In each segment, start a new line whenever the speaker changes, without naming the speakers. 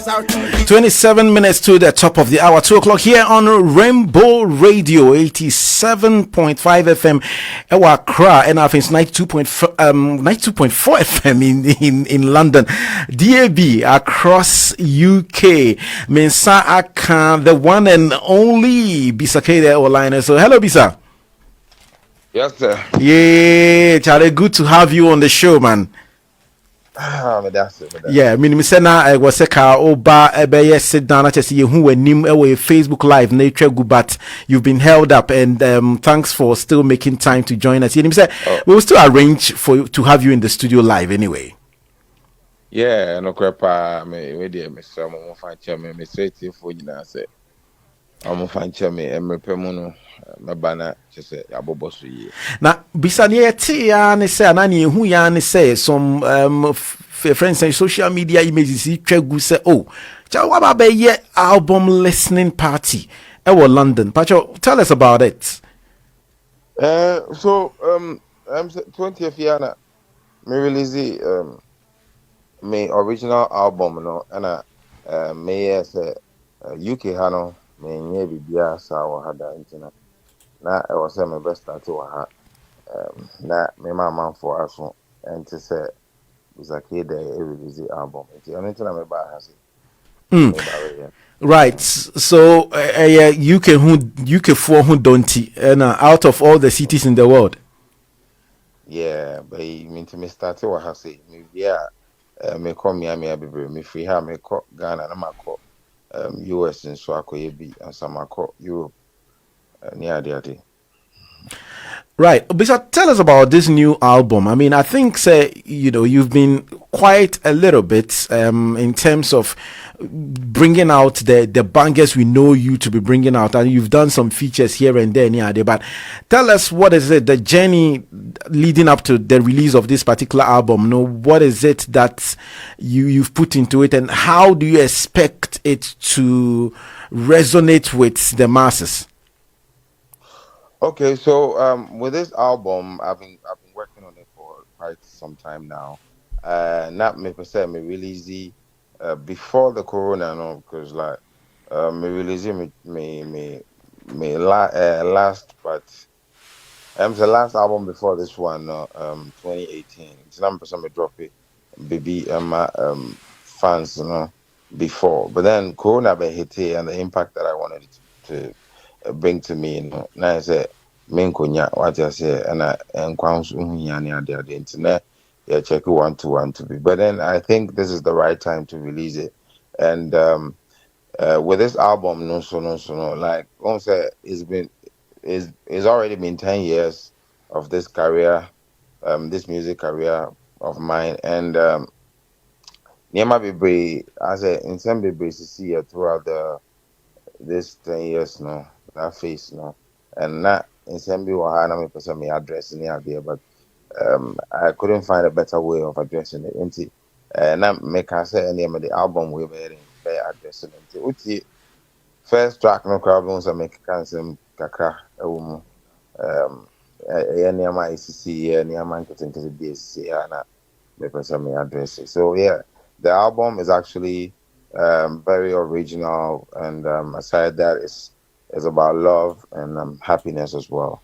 27 minutes to the top of the hour, 2 o'clock here on Rainbow Radio 87.5 FM. Ewa Accra, and I think it's 92.4 FM in London. DAB across UK. Mansa Akan, the one and only Bisa Kdei online. So hello, Bisa.
Yes, sir.
Yeah, Charlie, good to have you on the show, man. Yeah, I mean, I was a car oba ebe sit down at see who nim away Facebook Live nature good, but you've been held up, and thanks for still making time to join us. We will still arrange to have you in the studio live anyway.
Yeah, no crap. Me so I'm find chairman. Me say for you now. Say I'm find chairman. I'm repairman. My banner just say abobo so ye.
Na bisa ne yeti ya ne say anani hu ya ne say some friends and social media images twegu say oh cha wa ba ye album listening party e wo London. Pacho, tell us about it.
So I'm 20th year na me release my original album no and me as UK hano me nye bibia sa wa hada internet. Na I was my best start to na me mama for us and to say Bisa Kdei release the album. It's the only thing I'm about has
right. So UK for who don't and out of all the cities in the world.
Yeah, but I mean to me start to has me yeah me come Miami be me free ha me call Ghana na mako US and so akoye and some mako Europe near the
Right. Bisa, tell us about this new album. I mean, I think, say, you've been quite a little bit in terms of bringing out the bangers we know you to be bringing out, and you've done some features here and there, but tell us, what is it, the journey leading up to the release of this particular album? What is it that you've put into it, and how do you expect it to resonate with the masses?
Okay, so with this album, I've been working on it for quite some time now. Not me per se, me release it before the corona, no, because like me release it me last, but the last album before this one, 2018. It's not person me drop it, baby, my fans, before, but then corona be hit here, and the impact that I wanted it to bring to me, now I say menkonya what I say and enquans the internet, yeah, check 121 to be. But then I think this is the right time to release it. And with this album, no, like I say, it's already been 10 years of this career, this music career of mine, and Niema Bibre, as in some Bibre to see it throughout this 10 years now. That face and not in some people had me person me address in the idea, but I couldn't find a better way of addressing it. And I make I say any of the album we were addressing it. Uti first track no problems I make cancel kakra any of my ICC any of my getting to the DSC and me person me address it. So yeah, the album is actually very original, and aside that is about love and happiness as well.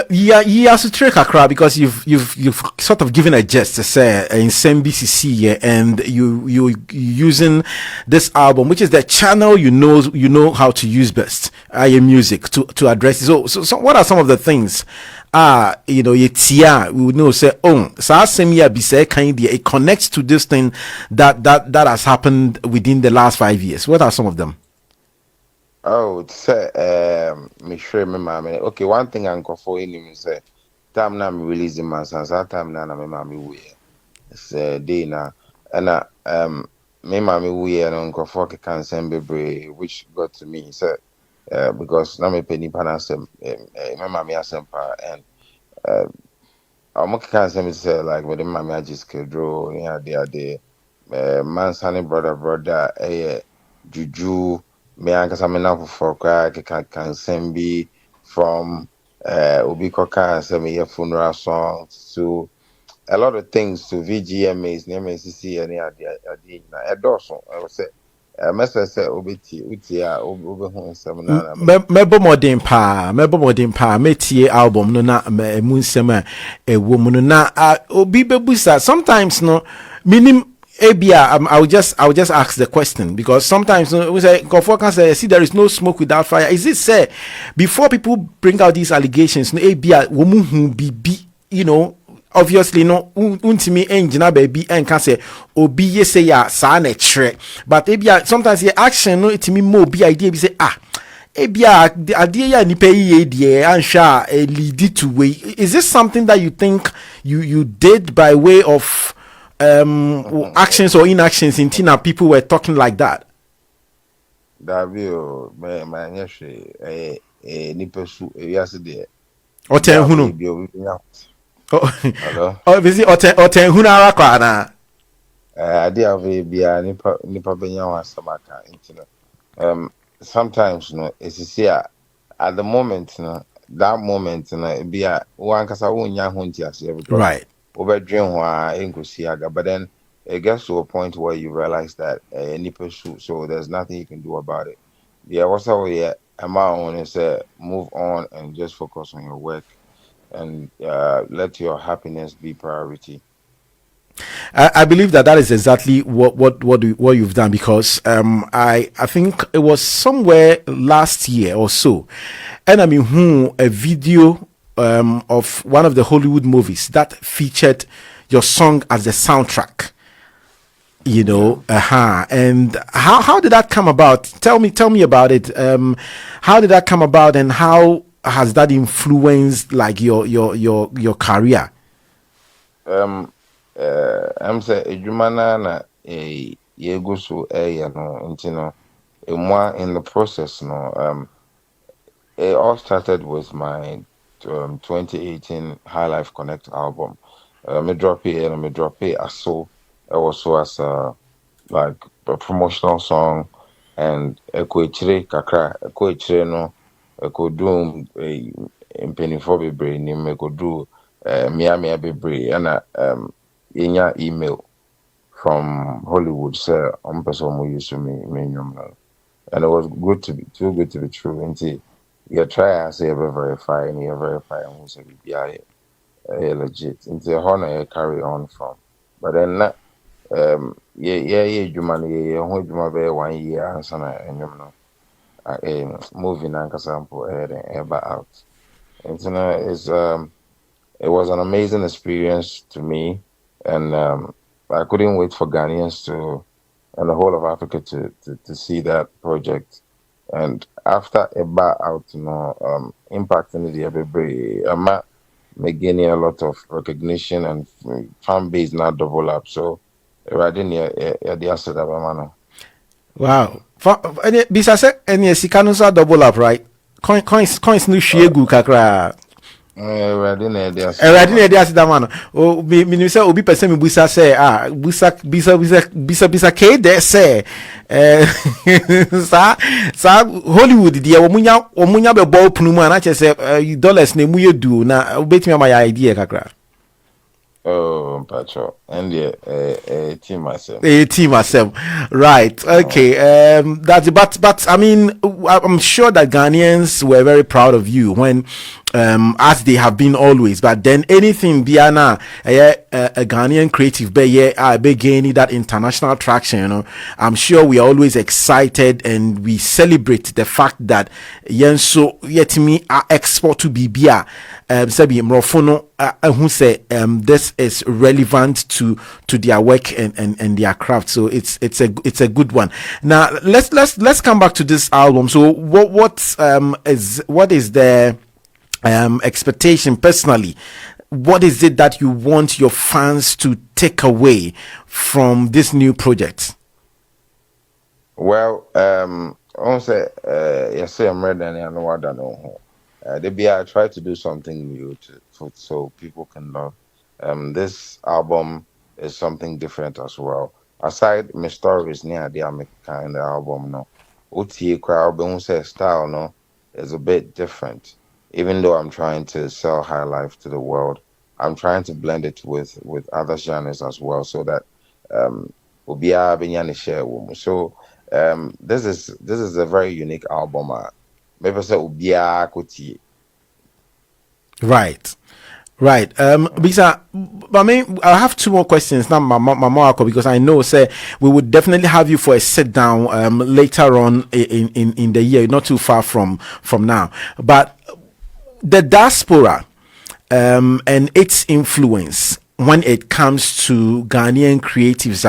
Yeah, you have to trick Accra because you've sort of given a gist to say in BCC, and you using this album, which is the channel you know how to use best, IM music to address it. So what are some of the things? We would know say Bisa Kdei, it connects to this thing that has happened within the last 5 years. What are some of them?
Oh, it's me sure me mama. Okay, one thing I'm going for him is time now me releasing Mansa, time now me mama we. It's day now, and me mama we and Uncle for can send be which got to me so because now me penny panasem my mama asempa and I'm can send me say like with the mama just draw yeah they Mansa brother Juju. Me ankasa me na for can send be from Obi Koka and send me a funeral song to a lot of things to VGMAs, NMCC, any idea, a dorsal. I would say, Mr. say, Obiti, Utia, Oberhon Seminar.
Mebo modern pa metie album no na mu nsem a ewo mu no na obi bebusa sometimes no minim ebia I will just ask the question because sometimes we say can say see there is no smoke without fire. Is it say before people bring out these allegations no ebia wo mu hu bibi, you know, obviously no untimi engina baby and can say obi ye say ya sa na tre but ebia sometimes the action no itimi mo bi idea be say ebia adie ya nipa yi die ansha lead to way. Is this something that you think you did by way of actions or inactions in Tina people were talking like that?
Davio my nyeshe nipa su ewiase de
Oten hunu
hello
visit oten hunu ara kwa na
ade ave bia nipa benya wasamaka intino sometimes no it's here at the moment no that moment no bia one kasa wonya ho ntiase because
right
over dream wa enkusiaga but then it gets to a point where you realize that nipa so there's nothing you can do about it. Yeah, what's up with yeah my own is move on and just focus on your work and let your happiness be priority.
I believe that is exactly what you've done because I think it was somewhere last year or so, and I mean a video of one of the Hollywood movies that featured your song as the soundtrack. You know, and how did that come about? Tell me about it. How did that come about, and how has that influenced like your career?
I'm say ejumana na ye go so no intino in the process no it all started with my 2018 High Life Connect album. Me drop it also as a like a promotional song and ekwe kakra no do mpenifo bebre ni me ko do mia bebre and yenya email from Hollywood say person who used to me and it was too good to be true until you try and say ever verify and you verify and who say be legit until how na carry on from but then yeah juma yeah ho juma be 1 year answer na enyum no movie na kasampo ever out and so now it was an amazing experience to me and I couldn't wait for Ghanaians to and the whole of Africa to see that project and after eba out impact in the every me gaining a lot of recognition and fan base now develop so right in the asset of a man.
Wow. Bisa se any sika no so double up right. Coins no hwie gu kakra.
Right in the asset.
Already na dey asida man. O me say obi person me busa say bisa Kdei say sa Hollywood dia omunya be ball punu mu na che say dollars na mu yedu na obetimi ma ya idea kakra.
Oh, Pacho, and yeah, team myself.
A team myself, right? Okay, but I mean, I'm sure that Ghanaians were very proud of you when, as they have been always. But then anything Biana, a Ghanaian creative, but yeah, I be gaining that international traction. You know, I'm sure we are always excited and we celebrate the fact that Yenso yetimi export to Bibia. Sabi Mrofono who say this is relevant to their work and their craft, so it's a good one. Now let's come back to this album. So what is the expectation personally? What is it that you want your fans to take away from this new project?
Well, I say yes, I'm ready and I know what I know. I try to do something new so people can love. This album is something different as well. Aside my stories near the kind of album, no, OTA crowd, but say style, no, is a bit different. Even though I'm trying to sell high life to the world, I'm trying to blend it with other genres as well, so that obiara benya ne share wo mu. So this is a very unique album. Maybe say obiara kotie.
Right. Right. Bisa, I mean, I have two more questions now, Marco, because I know, say, we would definitely have you for a sit down later on in the year, not too far from now. But the diaspora and its influence when it comes to Ghanaian creatives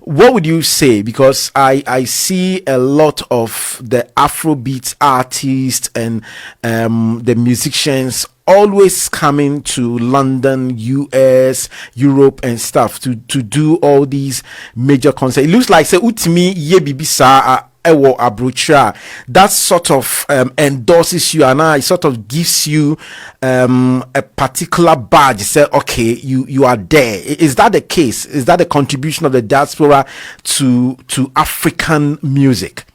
what would you say? Because I see a lot of the Afrobeat artists and the musicians always coming to London, US, Europe, and stuff to do all these major concerts. It looks like say Utimi ye bibisa ewo abrocha that sort of endorses you, and it sort of gives you a particular badge. Say, okay, you are there. Is that the case? Is that the contribution of the diaspora to African music?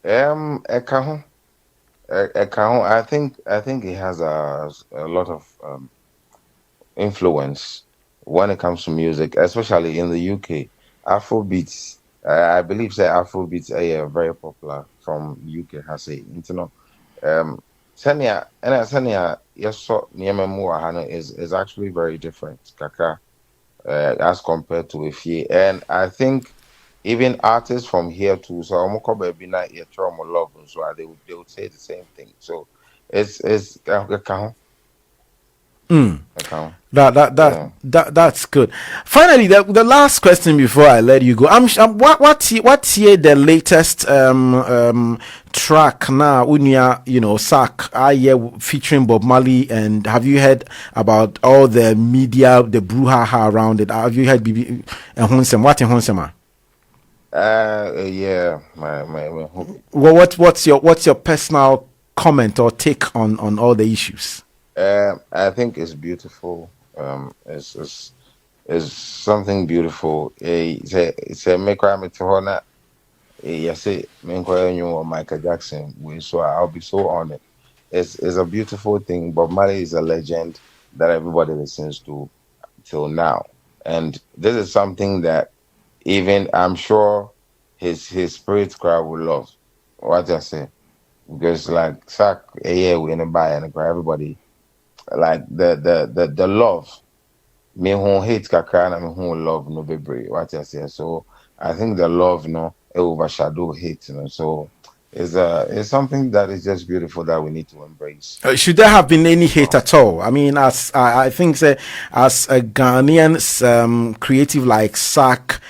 Eka ho. I think it has a lot of influence when it comes to music, especially in the UK. Afrobeats, I believe say Afrobeats are very popular from UK. Has a Senia and Senia yes so Niememu is actually very different, Kaka, as compared to Ify. And I think even artists from here too, so Omoko baby na your trauma love, so they would say the same thing. So it's account. Yeah.
That's good. Finally, the last question before I let you go. What's here the latest track now? Unia, Sack, featuring Bob Marley, and have you heard about all the media, the brouhaha around it? Have you heard BB Honsem? What in Honsema?
Yeah, my hobby.
Well, what's your personal comment or take on all the issues?
I think it's beautiful. It's something beautiful. It's a make me to honor. Yes, you Michael Jackson. So I'll be so honored. It's a beautiful thing. Bob Marley is a legend that everybody listens to till now, and this is something that even I'm sure his spirit crowd will love. What I say, because like Sack, yeah, we in a buy and everybody like the love. Me who hate kakra na me who love no bebre. What I say. So I think the love no it overshadow hate. So it's something that is just beautiful that we need to embrace.
Should there have been any hate at all? I mean, as I think, say, as a Ghanaian creative like Sack,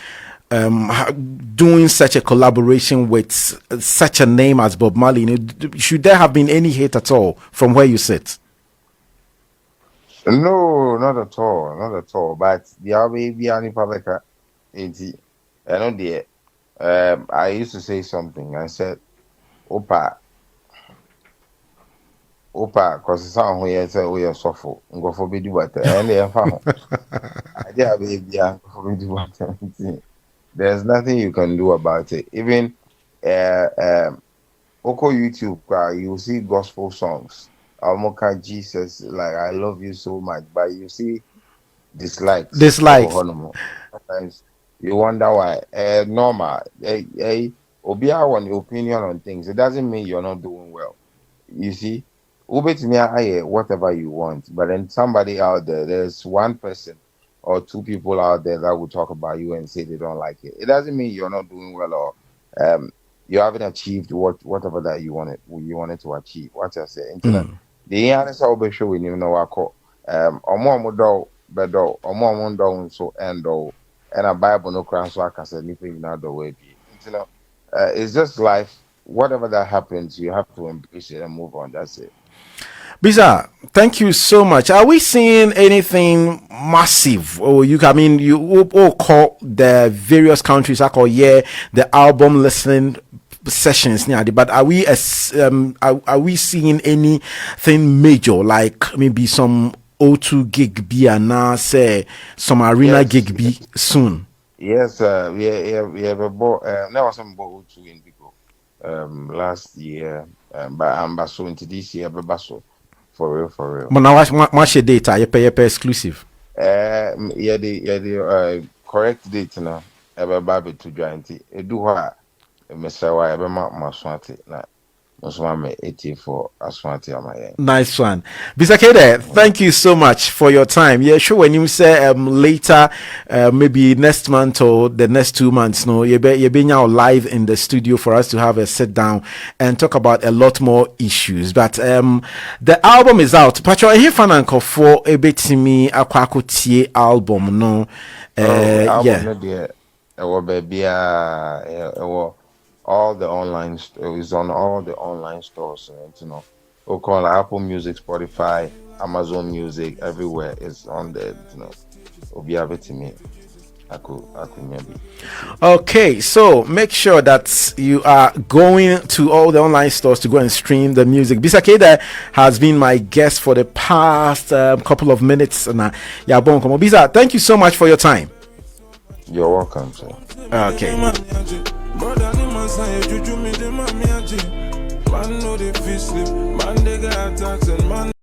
doing such a collaboration with such a name as Bob Marley, should there have been any hate at all from where you sit?
No, not at all, not at all. But the baby any public ain't. I know the I used to say something. I said, Opa, Opa, because it's how we say we are suffer. Go for be do what and they found. I did baby for be do what. There's nothing you can do about it. Even Oko YouTube, you see gospel songs. Almoka Jesus, like I love you so much, but you see dislikes.
Dislikes.
Sometimes you wonder why. Normal. Obia want your opinion on things. It doesn't mean you're not doing well. You see, whatever you want, but then somebody out there, there's one person or two people out there that will talk about you and say they don't like it. It doesn't mean you're not doing well or you haven't achieved whatever that you wanted to achieve. What I say, internet. The answer will be sure we know what call omo do bedo omo do so endo and a Bible no crown so I can say anything not the way be. It's just life. Whatever that happens, you have to embrace it and move on. That's it.
Bisa, thank you so much. Are we seeing anything massive? Or I mean, you all call the various countries. I call the album listening sessions near, but are we seeing anything major like maybe some O2 gig be and now say some arena
Yes,
gig be soon?
yes. We have a there was some ball two in Bigo last year, but I'm basso into this year, but basso. For real, for real.
But now watch your data, you pay exclusive.
Yeah, the correct date now. Ebe baby to join it. Do what? Mesawa ebe ma swati na. Mosuma me 84 aswanti amaye.
Nice one. Bisa Kdei, thank you so much for your time. Yeah, sure. When you say later, maybe next month or the next 2 months, no, you're being now live in the studio for us to have a sit down and talk about a lot more issues. But the album is out. Pacho, I hear fananko for a bit to me akwakotie album, no.
Album
Yeah.
no dear. Baby all the online it's on all the online stores, you know. We call Apple Music, Spotify, Amazon Music, everywhere. It's on there, you know. Obi have it to me. I could maybe.
Okay, so make sure that you are going to all the online stores to go and stream the music. Bisa Kdei has been my guest for the past couple of minutes. Bisa, thank you so much for your time.
You're welcome, sir.
Okay.
Man know they feel sleep, man they got attacks and man